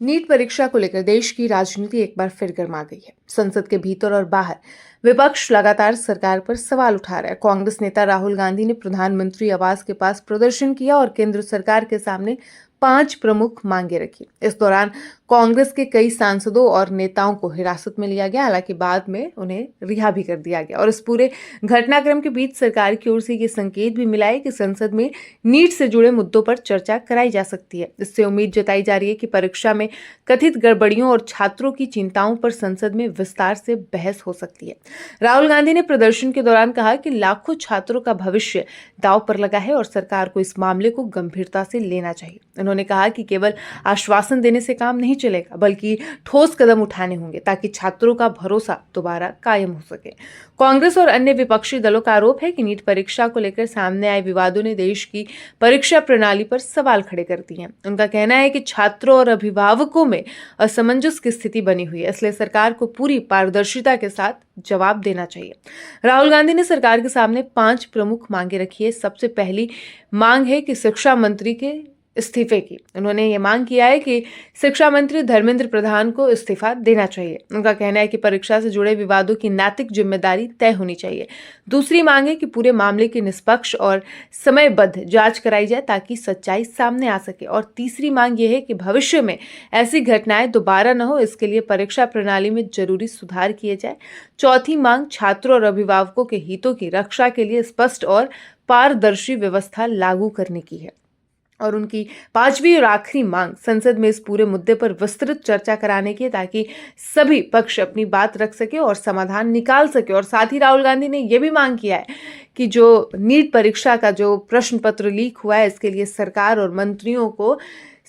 NEET परीक्षा को लेकर देश की राजनीति एक बार फिर गर्मा गई है। संसद के भीतर और बाहर विपक्ष लगातार सरकार पर सवाल उठा रहा है। कांग्रेस नेता राहुल गांधी ने प्रधानमंत्री आवास के पास प्रदर्शन किया और केंद्र सरकार के सामने 5 प्रमुख मांगे रखी। इस दौरान कांग्रेस के कई सांसदों और नेताओं को हिरासत में लिया गया, हालांकि बाद में उन्हें रिहा भी कर दिया गया। और इस पूरे घटनाक्रम के बीच सरकार की ओर से ये संकेत भी मिला है कि संसद में नीट से जुड़े मुद्दों पर चर्चा कराई जा सकती है। इससे उम्मीद जताई जा रही है कि परीक्षा में कथित गड़बड़ियों और छात्रों की चिंताओं पर संसद में विस्तार से बहस हो सकती है। राहुल गांधी ने प्रदर्शन के दौरान कहा कि लाखों छात्रों का भविष्य दांव पर लगा है और सरकार को इस मामले को गंभीरता से लेना चाहिए। उन्होंने कहा कि केवल आश्वासन देने से काम नहीं चलेगा, बल्कि ठोस कदम उठाने होंगे ताकि छात्रों का भरोसा दोबारा कायम हो सके। कांग्रेस और अन्य विपक्षी दलों का आरोप है कि नीट परीक्षा को लेकर सामने आए विवादों ने देश की परीक्षा प्रणाली पर सवाल खड़े कर दिए हैं। उनका कहना है कि छात्रों और अभिभावकों में असमंजस की स्थिति बनी हुई है, इसलिए सरकार को पूरी पारदर्शिता के साथ जवाब देना चाहिए। राहुल गांधी ने सरकार के सामने 5 प्रमुख मांगे रखी है। सबसे पहली मांग है कि शिक्षा मंत्री के इस्तीफे की। उन्होंने ये मांग किया है कि शिक्षा मंत्री धर्मेंद्र प्रधान को इस्तीफा देना चाहिए। उनका कहना है कि परीक्षा से जुड़े विवादों की नैतिक जिम्मेदारी तय होनी चाहिए। दूसरी मांग है कि पूरे मामले की निष्पक्ष और समयबद्ध जांच कराई जाए ताकि सच्चाई सामने आ सके। और तीसरी मांग यह है कि भविष्य में ऐसी घटनाएं दोबारा न हो, इसके लिए परीक्षा प्रणाली में जरूरी सुधार किए जाए। चौथी मांग छात्रों और अभिभावकों के हितों की रक्षा के लिए स्पष्ट और पारदर्शी व्यवस्था लागू करने की है। और उनकी 5वीं और आखिरी मांग संसद में इस पूरे मुद्दे पर विस्तृत चर्चा कराने की है ताकि सभी पक्ष अपनी बात रख सके और समाधान निकाल सके। और साथ ही राहुल गांधी ने यह भी मांग किया है कि जो नीट परीक्षा का जो प्रश्न पत्र लीक हुआ है, इसके लिए सरकार और मंत्रियों को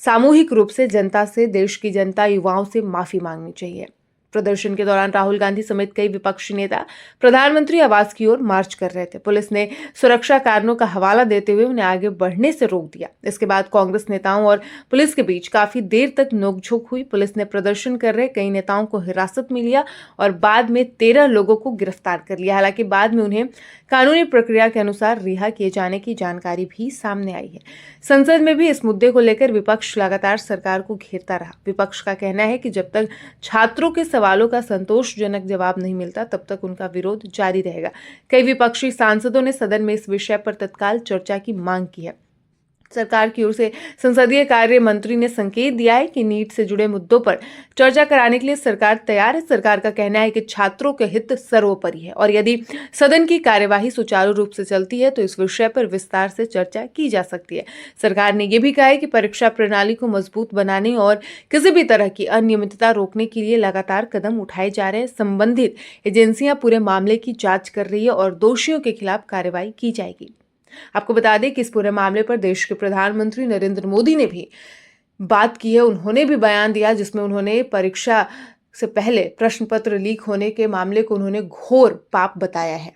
सामूहिक रूप से जनता से, देश की जनता, युवाओं से माफी मांगनी चाहिए। प्रदर्शन के दौरान राहुल गांधी समेत कई विपक्षी नेता प्रधानमंत्री आवास की ओर मार्च कर रहे थे। पुलिस ने सुरक्षा कारणों का हवाला देते हुए उन्हें आगे बढ़ने से रोक दिया। इसके बाद कांग्रेस नेताओं और पुलिस के बीच काफी देर तक नोकझोंक हुई। पुलिस ने प्रदर्शन कर रहे कई नेताओं को हिरासत में लिया और बाद में 13 लोगों को गिरफ्तार कर लिया। हालांकि बाद में उन्हें कानूनी प्रक्रिया के अनुसार रिहा किए जाने की जानकारी भी सामने आई है। संसद में भी इस मुद्दे को लेकर विपक्ष लगातार सरकार को घेरता रहा। विपक्ष का कहना है कि जब तक छात्रों के सवालों का संतोषजनक जवाब नहीं मिलता, तब तक उनका विरोध जारी रहेगा। कई विपक्षी सांसदों ने सदन में इस विषय पर तत्काल चर्चा की मांग की है। सरकार की ओर से संसदीय कार्य मंत्री ने संकेत दिया है कि नीट से जुड़े मुद्दों पर चर्चा कराने के लिए सरकार तैयार है। सरकार का कहना है कि छात्रों के हित सर्वोपरि है और यदि सदन की कार्यवाही सुचारू रूप से चलती है तो इस विषय पर विस्तार से चर्चा की जा सकती है। सरकार ने यह भी कहा है कि परीक्षा प्रणाली को मजबूत बनाने और किसी भी तरह की अनियमितता रोकने के लिए लगातार कदम उठाए जा रहे हैं। संबंधित एजेंसियां पूरे मामले की जांच कर रही है और दोषियों के खिलाफ कार्रवाई की जाएगी। आपको बता दें कि इस पूरे मामले पर देश के प्रधानमंत्री नरेंद्र मोदी ने भी बात की है। उन्होंने भी बयान दिया जिसमें उन्होंने परीक्षा से पहले प्रश्न पत्र लीक होने के मामले को उन्होंने घोर पाप बताया है।